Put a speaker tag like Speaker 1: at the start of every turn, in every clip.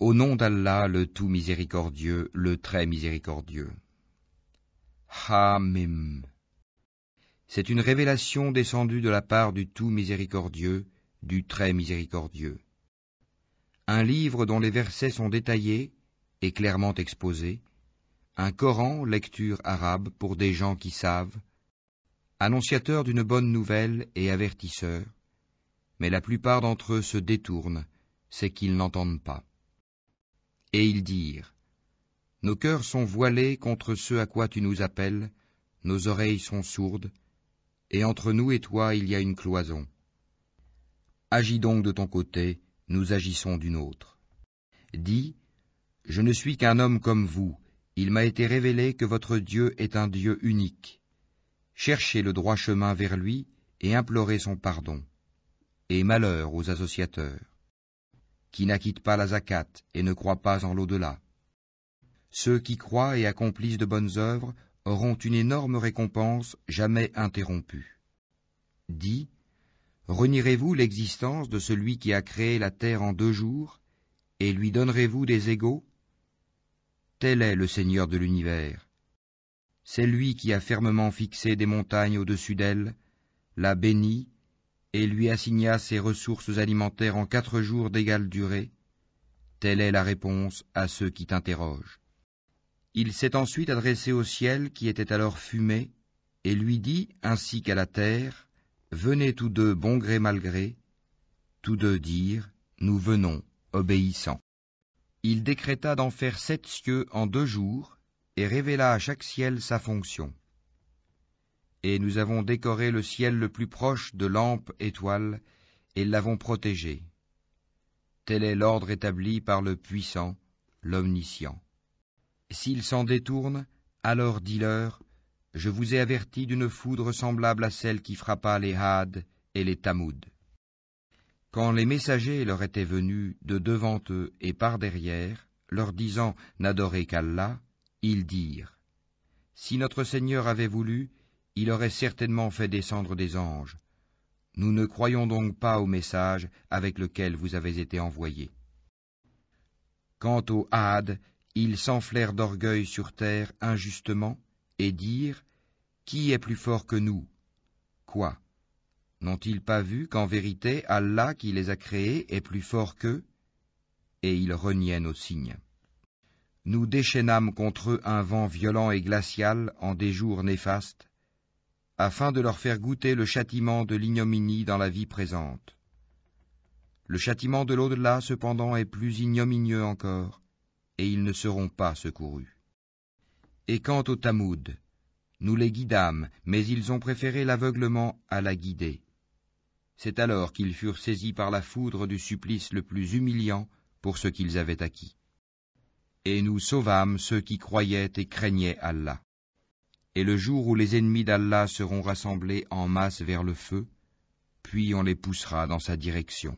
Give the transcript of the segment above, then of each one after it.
Speaker 1: Au nom d'Allah, le tout miséricordieux, le très miséricordieux. Hamim. C'est une révélation descendue de la part du tout miséricordieux, du très miséricordieux. Un livre dont les versets sont détaillés et clairement exposés, un Coran, lecture arabe pour des gens qui savent, annonciateur d'une bonne nouvelle et avertisseur, mais la plupart d'entre eux se détournent, c'est qu'ils n'entendent pas. Et ils dirent, nos cœurs sont voilés contre ce à quoi tu nous appelles, nos oreilles sont sourdes, et entre nous et toi il y a une cloison. Agis donc de ton côté, nous agissons du nôtre. Dis, je ne suis qu'un homme comme vous, il m'a été révélé que votre Dieu est un Dieu unique. Cherchez le droit chemin vers lui et implorez son pardon. Et malheur aux associateurs, qui n'acquittent pas la zakat et ne croient pas en l'au-delà. Ceux qui croient et accomplissent de bonnes œuvres auront une énorme récompense jamais interrompue. Dis, renierez-vous l'existence de celui qui a créé la terre en 2 jours, et lui donnerez-vous des égaux? Tel est le Seigneur de l'univers. C'est lui qui a fermement fixé des montagnes au-dessus d'elle, l'a bénie, et lui assigna ses ressources alimentaires en 4 jours d'égale durée. Telle est la réponse à ceux qui t'interrogent. Il s'est ensuite adressé au ciel qui était alors fumé, et lui dit, ainsi qu'à la terre, venez tous deux bon gré mal gré. Tous deux dirent, nous venons, obéissants. Il décréta d'en faire 7 cieux en 2 jours, et révéla à chaque ciel sa fonction. Et nous avons décoré le ciel le plus proche de lampes étoiles, et l'avons protégé. Tel est l'ordre établi par le puissant, l'omniscient. S'ils s'en détournent, alors dis-leur, je vous ai averti d'une foudre semblable à celle qui frappa les Had et les Tamoud. Quand les messagers leur étaient venus de devant eux et par derrière, leur disant n'adorez qu'Allah, ils dirent, si notre Seigneur avait voulu, il aurait certainement fait descendre des anges. Nous ne croyons donc pas au message avec lequel vous avez été envoyés. Quant aux Had, ils s'enflèrent d'orgueil sur terre injustement et dirent, qui est plus fort que nous? Quoi? N'ont-ils pas vu qu'en vérité Allah qui les a créés est plus fort qu'eux? Et ils reniaient nos signes. Nous déchaînâmes contre eux un vent violent et glacial en des jours néfastes, afin de leur faire goûter le châtiment de l'ignominie dans la vie présente. Le châtiment de l'au-delà, cependant, est plus ignominieux encore, et ils ne seront pas secourus. Et quant aux Tamoud, nous les guidâmes, mais ils ont préféré l'aveuglement à la guider. C'est alors qu'ils furent saisis par la foudre du supplice le plus humiliant pour ce qu'ils avaient acquis. Et nous sauvâmes ceux qui croyaient et craignaient Allah. Et le jour où les ennemis d'Allah seront rassemblés en masse vers le feu, puis on les poussera dans sa direction.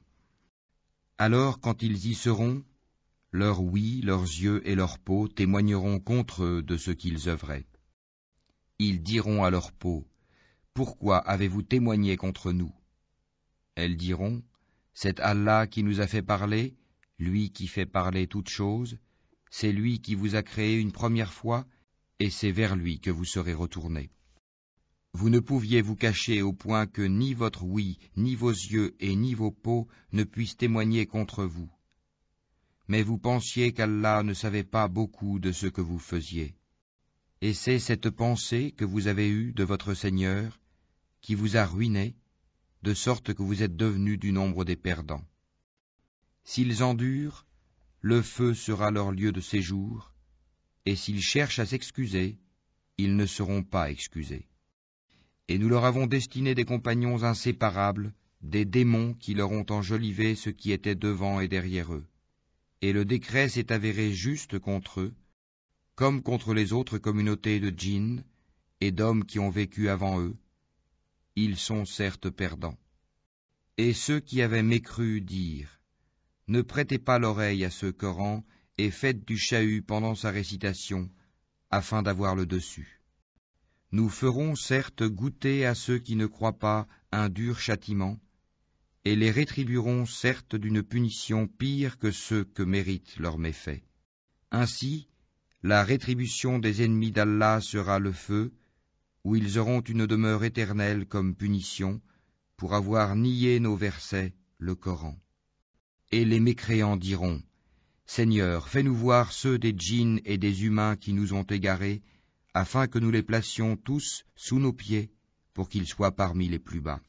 Speaker 1: Alors, quand ils y seront, leur oui, leurs yeux et leur peau témoigneront contre eux de ce qu'ils œuvraient. Ils diront à leur peau, pourquoi avez-vous témoigné contre nous? Elles diront, c'est Allah qui nous a fait parler, lui qui fait parler toutes choses, c'est lui qui vous a créé une première fois, et c'est vers lui que vous serez retournés. Vous ne pouviez vous cacher au point que ni votre oui, ni vos yeux et ni vos peaux ne puissent témoigner contre vous. Mais vous pensiez qu'Allah ne savait pas beaucoup de ce que vous faisiez. Et c'est cette pensée que vous avez eue de votre Seigneur qui vous a ruiné, de sorte que vous êtes devenus du nombre des perdants. S'ils endurent, le feu sera leur lieu de séjour, et s'ils cherchent à s'excuser, ils ne seront pas excusés. Et nous leur avons destiné des compagnons inséparables, des démons qui leur ont enjolivé ce qui était devant et derrière eux. Et le décret s'est avéré juste contre eux, comme contre les autres communautés de djinns et d'hommes qui ont vécu avant eux. Ils sont certes perdants. Et ceux qui avaient mécru dirent, ne prêtez pas l'oreille à ce Coran et faites du chahut pendant sa récitation, afin d'avoir le dessus. Nous ferons certes goûter à ceux qui ne croient pas un dur châtiment, et les rétribueront certes d'une punition pire que ceux que méritent leurs méfaits. Ainsi, la rétribution des ennemis d'Allah sera le feu, où ils auront une demeure éternelle comme punition pour avoir nié nos versets, le Coran. Et les mécréants diront, Seigneur, fais-nous voir ceux des djinns et des humains qui nous ont égarés, afin que nous les placions tous sous nos pieds, pour qu'ils soient parmi les plus bas.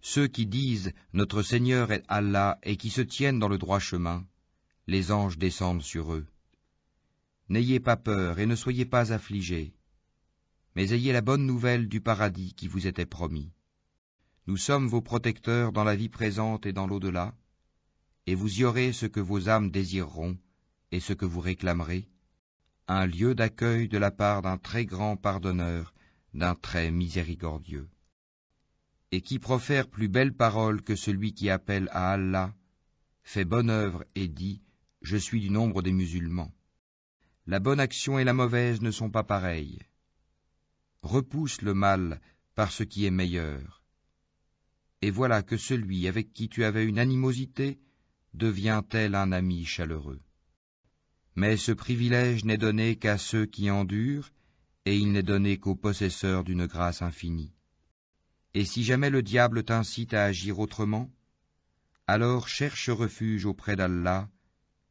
Speaker 1: Ceux qui disent « Notre Seigneur est Allah » et qui se tiennent dans le droit chemin, les anges descendent sur eux. N'ayez pas peur et ne soyez pas affligés, mais ayez la bonne nouvelle du paradis qui vous était promis. Nous sommes vos protecteurs dans la vie présente et dans l'au-delà, et vous y aurez ce que vos âmes désireront et ce que vous réclamerez, un lieu d'accueil de la part d'un très grand pardonneur, d'un très miséricordieux. Et qui profère plus belle parole que celui qui appelle à Allah, fait bonne œuvre et dit « Je suis du nombre des musulmans ». La bonne action et la mauvaise ne sont pas pareilles. Repousse le mal par ce qui est meilleur. Et voilà que celui avec qui tu avais une animosité devient tel un ami chaleureux. Mais ce privilège n'est donné qu'à ceux qui endurent, et il n'est donné qu'aux possesseurs d'une grâce infinie. Et si jamais le diable t'incite à agir autrement, alors cherche refuge auprès d'Allah,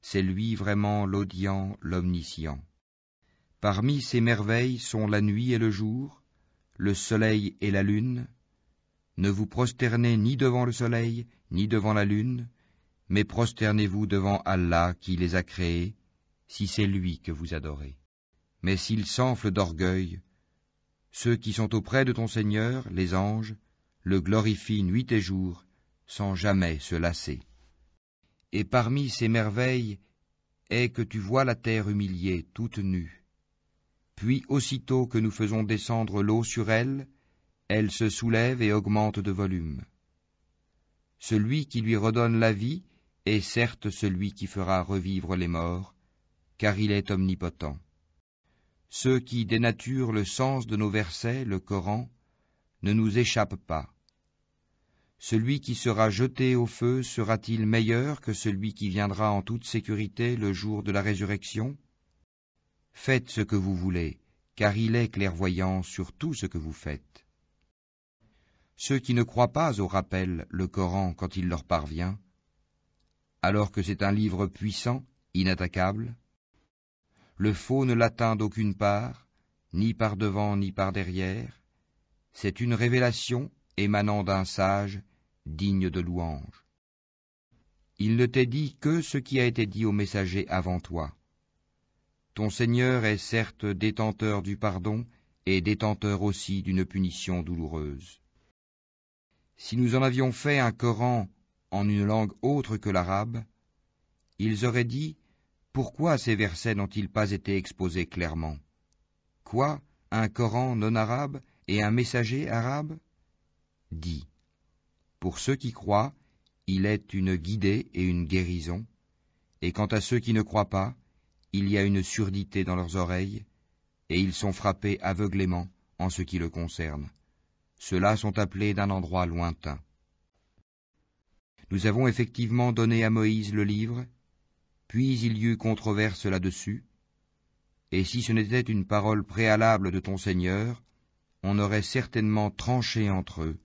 Speaker 1: c'est lui vraiment l'audient, l'omniscient. Parmi ces merveilles sont la nuit et le jour, le soleil et la lune. Ne vous prosternez ni devant le soleil, ni devant la lune, mais prosternez-vous devant Allah qui les a créés, si c'est lui que vous adorez. Mais s'ils s'enflent d'orgueil, ceux qui sont auprès de ton Seigneur, les anges, le glorifient nuit et jour, sans jamais se lasser. Et parmi ces merveilles est que tu vois la terre humiliée, toute nue. Puis aussitôt que nous faisons descendre l'eau sur elle, elle se soulève et augmente de volume. Celui qui lui redonne la vie est certes celui qui fera revivre les morts, car il est omnipotent. Ceux qui dénaturent le sens de nos versets, le Coran, ne nous échappent pas. Celui qui sera jeté au feu sera-t-il meilleur que celui qui viendra en toute sécurité le jour de la résurrection? Faites ce que vous voulez, car il est clairvoyant sur tout ce que vous faites. Ceux qui ne croient pas au rappel, le Coran, quand il leur parvient, alors que c'est un livre puissant, inattaquable, le faux ne l'atteint d'aucune part, ni par devant ni par derrière, c'est une révélation émanant d'un sage, digne de louange. Il ne t'est dit que ce qui a été dit aux messagers avant toi. Ton Seigneur est certes détenteur du pardon et détenteur aussi d'une punition douloureuse. Si nous en avions fait un Coran en une langue autre que l'arabe, ils auraient dit « Pourquoi ces versets n'ont-ils pas été exposés clairement? Quoi, un Coran non arabe et un messager arabe ?» Dis, pour ceux qui croient, il est une guidée et une guérison, et quant à ceux qui ne croient pas, il y a une surdité dans leurs oreilles, et ils sont frappés aveuglément en ce qui le concerne. Ceux-là sont appelés d'un endroit lointain. Nous avons effectivement donné à Moïse le livre, puis il y eut controverse là-dessus, et si ce n'était une parole préalable de ton Seigneur, on aurait certainement tranché entre eux.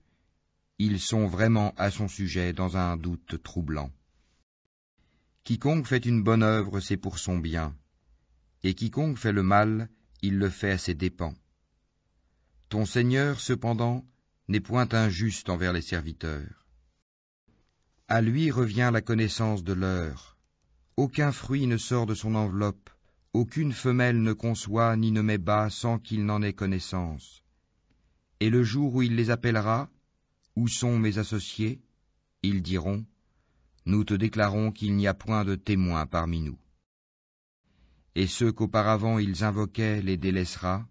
Speaker 1: Ils sont vraiment à son sujet dans un doute troublant. Quiconque fait une bonne œuvre, c'est pour son bien, et quiconque fait le mal, il le fait à ses dépens. Ton Seigneur, cependant, n'est point injuste envers les serviteurs. À lui revient la connaissance de l'heure. Aucun fruit ne sort de son enveloppe, aucune femelle ne conçoit ni ne met bas sans qu'il n'en ait connaissance. Et le jour où il les appellera, « Où sont mes associés ?» Ils diront, « Nous te déclarons qu'il n'y a point de témoins parmi nous. » Et ceux qu'auparavant ils invoquaient les délaissera,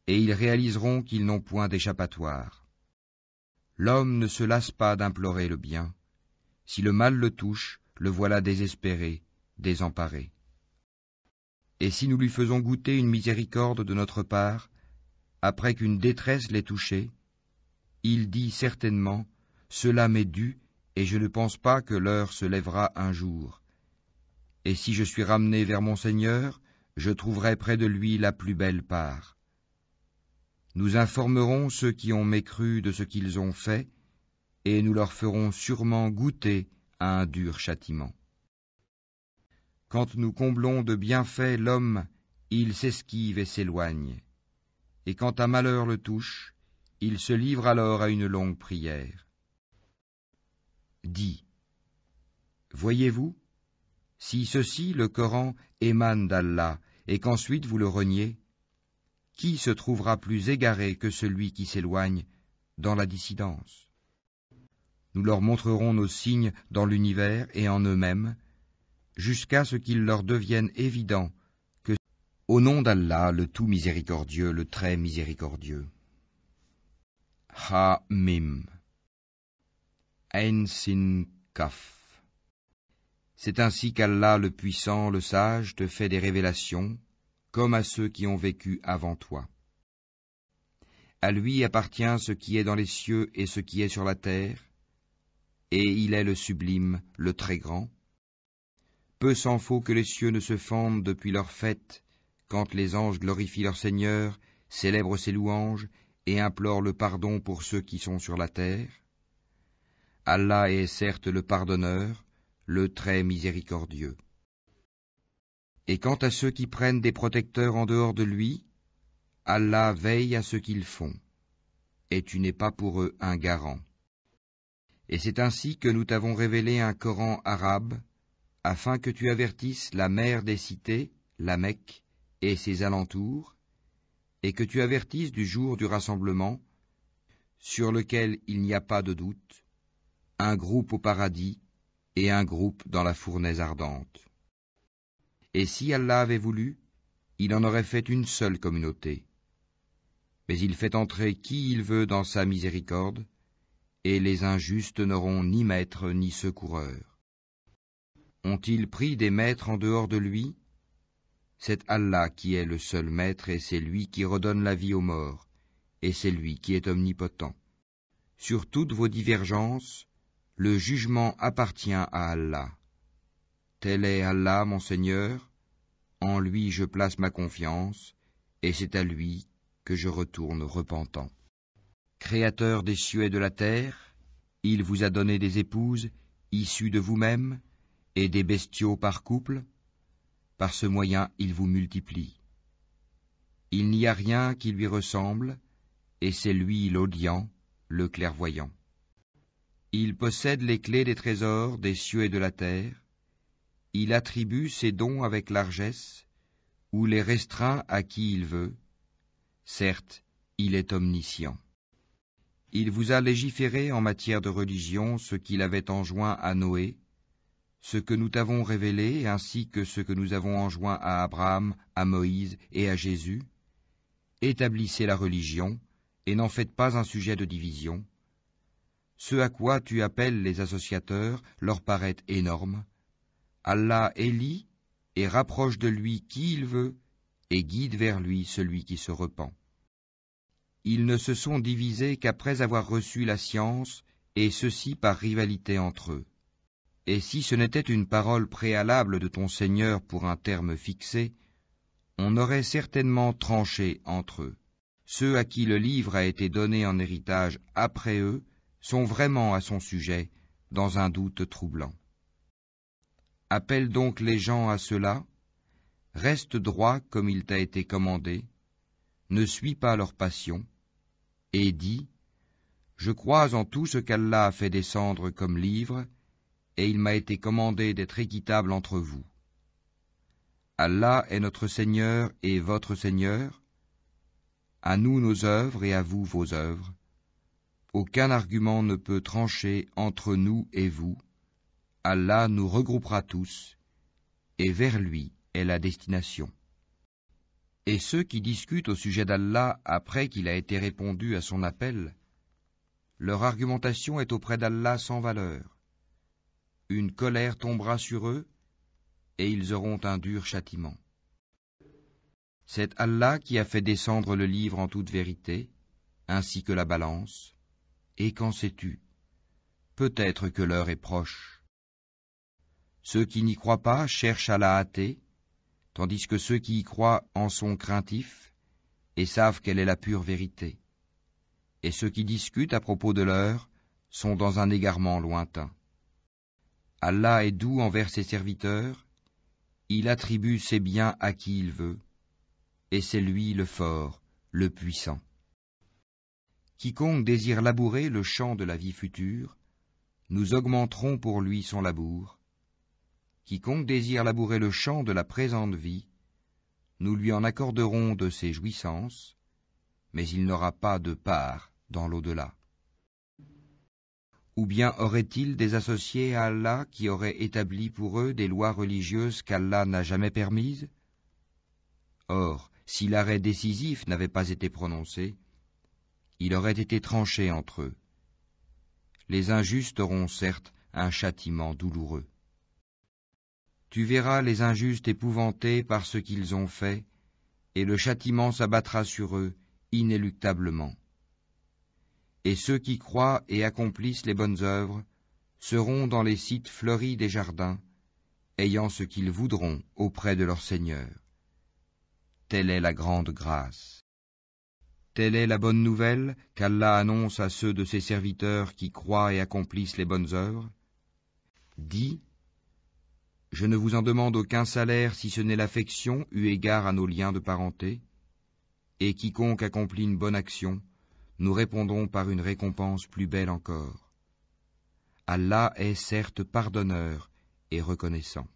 Speaker 1: et ils réaliseront qu'ils n'ont point d'échappatoire. L'homme ne se lasse pas d'implorer le bien. Si le mal le touche, le voilà désespéré, désemparé. Et si nous lui faisons goûter une miséricorde de notre part, après qu'une détresse l'ait touché, il dit certainement « Cela m'est dû et je ne pense pas que l'heure se lèvera un jour. Et si je suis ramené vers mon Seigneur, je trouverai près de lui la plus belle part. Nous informerons ceux qui ont mécru de ce qu'ils ont fait, et nous leur ferons sûrement goûter à un dur châtiment. Quand nous comblons de bienfaits l'homme, il s'esquive et s'éloigne, et quand un malheur le touche, il se livre alors à une longue prière. Dis, voyez-vous, si ceci, le Coran, émane d'Allah, et qu'ensuite vous le reniez, qui se trouvera plus égaré que celui qui s'éloigne dans la dissidence? Nous leur montrerons nos signes dans l'univers et en eux-mêmes, jusqu'à ce qu'il leur devienne évident que, au nom d'Allah, le tout miséricordieux, le très miséricordieux. Ha-Mim. Ain Sin Kaf. C'est ainsi qu'Allah, le puissant, le sage, te fait des révélations, comme à ceux qui ont vécu avant toi. À lui appartient ce qui est dans les cieux et ce qui est sur la terre, et il est le sublime, le très grand. Peu s'en faut que les cieux ne se fendent depuis leur fête, quand les anges glorifient leur Seigneur, célèbrent ses louanges et implorent le pardon pour ceux qui sont sur la terre. Allah est certes le pardonneur, le très miséricordieux. Et quant à ceux qui prennent des protecteurs en dehors de lui, Allah veille à ce qu'ils font, et tu n'es pas pour eux un garant. Et c'est ainsi que nous t'avons révélé un Coran arabe, afin que tu avertisses la mère des cités, la Mecque, et ses alentours, et que tu avertisses du jour du rassemblement, sur lequel il n'y a pas de doute, un groupe au paradis et un groupe dans la fournaise ardente. Et si Allah avait voulu, il en aurait fait une seule communauté. Mais il fait entrer qui il veut dans sa miséricorde, et les injustes n'auront ni maître ni secoureur. Ont-ils pris des maîtres en dehors de lui? C'est Allah qui est le seul maître, et c'est lui qui redonne la vie aux morts, et c'est lui qui est omnipotent. Sur toutes vos divergences, le jugement appartient à Allah. Tel est Allah, mon Seigneur, en lui je place ma confiance, et c'est à lui que je retourne repentant. Créateur des cieux et de la terre, il vous a donné des épouses, issues de vous-même, et des bestiaux par couple. Par ce moyen il vous multiplie. Il n'y a rien qui lui ressemble, et c'est lui l'audient, le clairvoyant. Il possède les clés des trésors des cieux et de la terre. Il attribue ses dons avec largesse, ou les restreint à qui il veut. Certes, il est omniscient. Il vous a légiféré en matière de religion ce qu'il avait enjoint à Noé, ce que nous t'avons révélé, ainsi que ce que nous avons enjoint à Abraham, à Moïse et à Jésus. Établissez la religion, et n'en faites pas un sujet de division. Ce à quoi tu appelles les associateurs leur paraît énorme. Allah élit et rapproche de lui qui il veut, et guide vers lui celui qui se repent. Ils ne se sont divisés qu'après avoir reçu la science, et ceci par rivalité entre eux. Et si ce n'était une parole préalable de ton Seigneur pour un terme fixé, on aurait certainement tranché entre eux. Ceux à qui le livre a été donné en héritage après eux sont vraiment à son sujet, dans un doute troublant. Appelle donc les gens à cela, reste droit comme il t'a été commandé, ne suis pas leur passion, et dis, je crois en tout ce qu'Allah a fait descendre comme livre, et il m'a été commandé d'être équitable entre vous. Allah est notre Seigneur et votre Seigneur, à nous nos œuvres et à vous vos œuvres. Aucun argument ne peut trancher entre nous et vous. Allah nous regroupera tous, et vers lui est la destination. Et ceux qui discutent au sujet d'Allah après qu'il a été répondu à son appel, leur argumentation est auprès d'Allah sans valeur. Une colère tombera sur eux, et ils auront un dur châtiment. C'est Allah qui a fait descendre le livre en toute vérité, ainsi que la balance. Et qu'en sais-tu? peut-être que l'heure est proche. Ceux qui n'y croient pas cherchent à la hâter, tandis que ceux qui y croient en sont craintifs et savent quelle est la pure vérité. Et ceux qui discutent à propos de l'heure sont dans un égarement lointain. Allah est doux envers ses serviteurs, il attribue ses biens à qui il veut, et c'est lui le fort, le puissant. Quiconque désire labourer le champ de la vie future, nous augmenterons pour lui son labour. Quiconque désire labourer le champ de la présente vie, nous lui en accorderons de ses jouissances, mais il n'aura pas de part dans l'au-delà. Ou bien auraient-ils des associés à Allah qui auraient établi pour eux des lois religieuses qu'Allah n'a jamais permises? Or, si l'arrêt décisif n'avait pas été prononcé, il aurait été tranché entre eux. Les injustes auront certes un châtiment douloureux. Tu verras les injustes épouvantés par ce qu'ils ont fait, et le châtiment s'abattra sur eux inéluctablement. Et ceux qui croient et accomplissent les bonnes œuvres seront dans les sites fleuris des jardins, ayant ce qu'ils voudront auprès de leur Seigneur. Telle est la grande grâce. Telle est la bonne nouvelle qu'Allah annonce à ceux de ses serviteurs qui croient et accomplissent les bonnes œuvres. Dis, je ne vous en demande aucun salaire si ce n'est l'affection eu égard à nos liens de parenté, et quiconque accomplit une bonne action, nous répondons par une récompense plus belle encore. Allah est certes pardonneur et reconnaissant.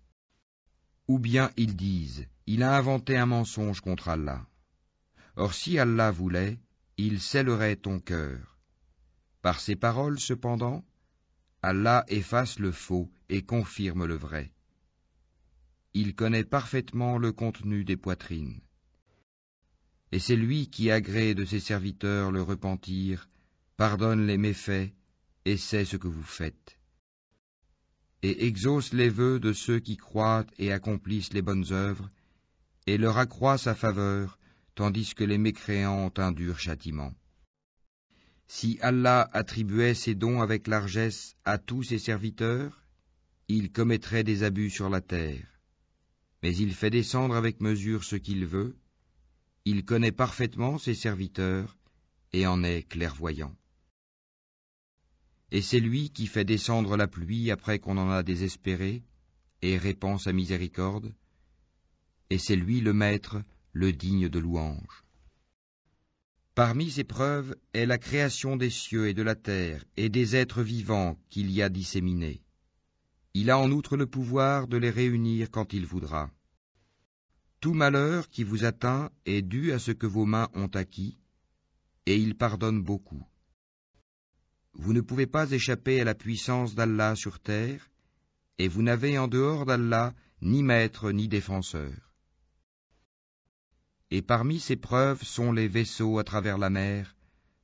Speaker 1: Ou bien ils disent, il a inventé un mensonge contre Allah. Or si Allah voulait, il scellerait ton cœur. Par ces paroles cependant, Allah efface le faux et confirme le vrai. Il connaît parfaitement le contenu des poitrines. Et c'est lui qui agrée de ses serviteurs le repentir, pardonne les méfaits et sait ce que vous faites. Et exauce les vœux de ceux qui croient et accomplissent les bonnes œuvres, et leur accroît sa faveur, tandis que les mécréants ont un dur châtiment. Si Allah attribuait ses dons avec largesse à tous ses serviteurs, il commettrait des abus sur la terre. Mais il fait descendre avec mesure ce qu'il veut, il connaît parfaitement ses serviteurs et en est clairvoyant. Et c'est lui qui fait descendre la pluie après qu'on en a désespéré et répand sa miséricorde, et c'est lui le maître, le digne de louange. Parmi ces preuves est la création des cieux et de la terre et des êtres vivants qu'il y a disséminés. Il a en outre le pouvoir de les réunir quand il voudra. Tout malheur qui vous atteint est dû à ce que vos mains ont acquis, et il pardonne beaucoup. Vous ne pouvez pas échapper à la puissance d'Allah sur terre, et vous n'avez en dehors d'Allah ni maître ni défenseur. Et parmi ces preuves sont les vaisseaux à travers la mer,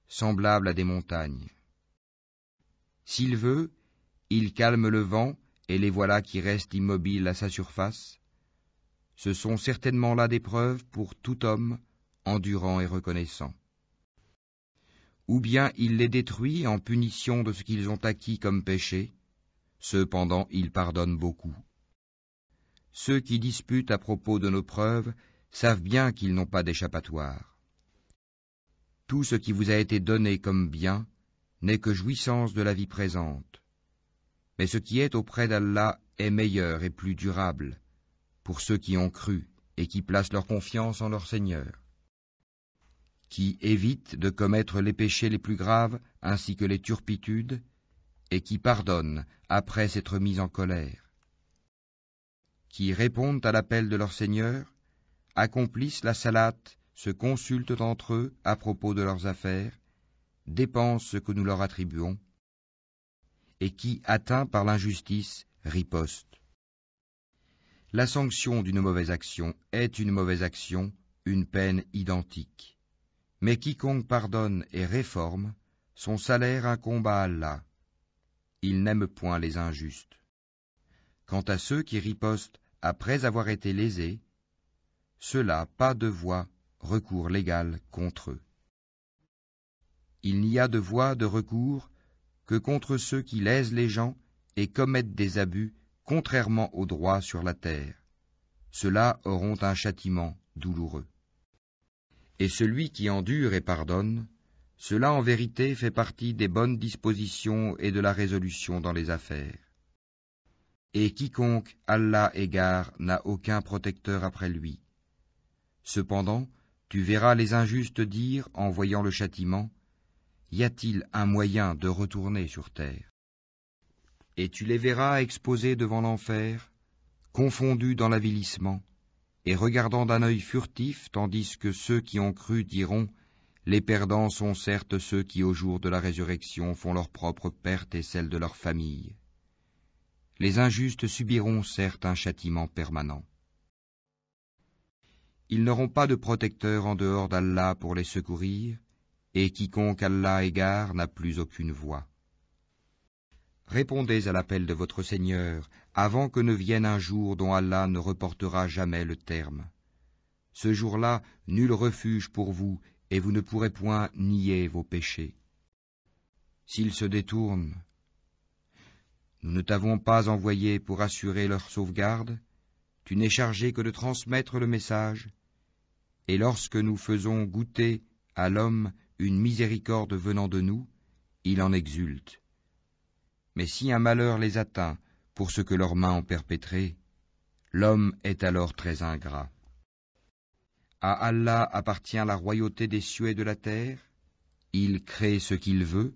Speaker 1: semblables à des montagnes. S'il veut, il calme le vent, et les voilà qui restent immobiles à sa surface. Ce sont certainement là des preuves pour tout homme, endurant et reconnaissant. Ou bien il les détruit en punition de ce qu'ils ont acquis comme péché, cependant il pardonne beaucoup. Ceux qui disputent à propos de nos preuves savent bien qu'ils n'ont pas d'échappatoire. Tout ce qui vous a été donné comme bien n'est que jouissance de la vie présente, mais ce qui est auprès d'Allah est meilleur et plus durable, pour ceux qui ont cru et qui placent leur confiance en leur Seigneur, qui évitent de commettre les péchés les plus graves ainsi que les turpitudes, et qui pardonnent après s'être mis en colère, qui répondent à l'appel de leur Seigneur, accomplissent la salate, se consultent entre eux à propos de leurs affaires, dépensent ce que nous leur attribuons, et qui, atteints par l'injustice, ripostent. La sanction d'une mauvaise action est une mauvaise action, une peine identique. Mais quiconque pardonne et réforme, son salaire incombe à Allah. Il n'aime point les injustes. Quant à ceux qui ripostent après avoir été lésés, ceux-là, pas de voie, recours légal contre eux. Il n'y a de voie de recours que contre ceux qui lèsent les gens et commettent des abus contrairement au droit sur la terre. Ceux-là auront un châtiment douloureux. Et celui qui endure et pardonne, cela en vérité fait partie des bonnes dispositions et de la résolution dans les affaires. Et quiconque Allah égare n'a aucun protecteur après lui. Cependant, tu verras les injustes dire, en voyant le châtiment, « Y a-t-il un moyen de retourner sur terre ?» Et tu les verras exposés devant l'enfer, confondus dans l'avilissement, et regardant d'un œil furtif, tandis que ceux qui ont cru diront, « Les perdants sont certes ceux qui au jour de la résurrection font leur propre perte et celle de leur famille. » Les injustes subiront certes un châtiment permanent. Ils n'auront pas de protecteur en dehors d'Allah pour les secourir, et quiconque Allah égare n'a plus aucune voix. Répondez à l'appel de votre Seigneur avant que ne vienne un jour dont Allah ne reportera jamais le terme. Ce jour-là, nul refuge pour vous, et vous ne pourrez point nier vos péchés. S'ils se détournent, nous ne t'avons pas envoyé pour assurer leur sauvegarde, tu n'es chargé que de transmettre le message, et lorsque nous faisons goûter à l'homme une miséricorde venant de nous, il en exulte. Mais si un malheur les atteint pour ce que leurs mains ont perpétré, l'homme est alors très ingrat. À Allah appartient la royauté des cieux et de la terre, il crée ce qu'il veut,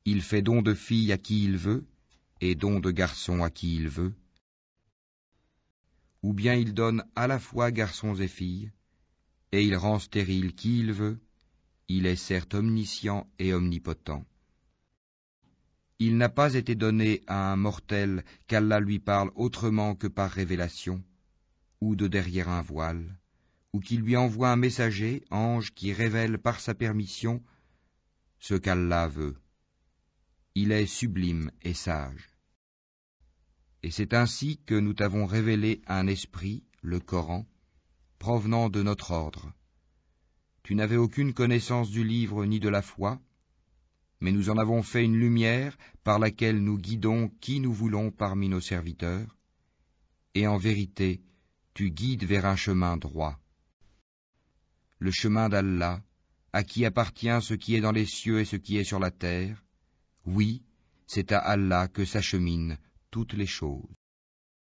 Speaker 1: il fait don de filles à qui il veut, et don de garçons à qui il veut, ou bien il donne à la fois garçons et filles, et il rend stérile qui il veut, il est certes omniscient et omnipotent. Il n'a pas été donné à un mortel qu'Allah lui parle autrement que par révélation, ou de derrière un voile, ou qu'il lui envoie un messager, ange, qui révèle par sa permission ce qu'Allah veut. Il est sublime et sage. Et c'est ainsi que nous t'avons révélé un esprit, le Coran, provenant de notre ordre. Tu n'avais aucune connaissance du livre ni de la foi, mais nous en avons fait une lumière par laquelle nous guidons qui nous voulons parmi nos serviteurs, et en vérité, tu guides vers un chemin droit. Le chemin d'Allah, à qui appartient ce qui est dans les cieux et ce qui est sur la terre, oui, c'est à Allah que s'acheminent toutes les choses.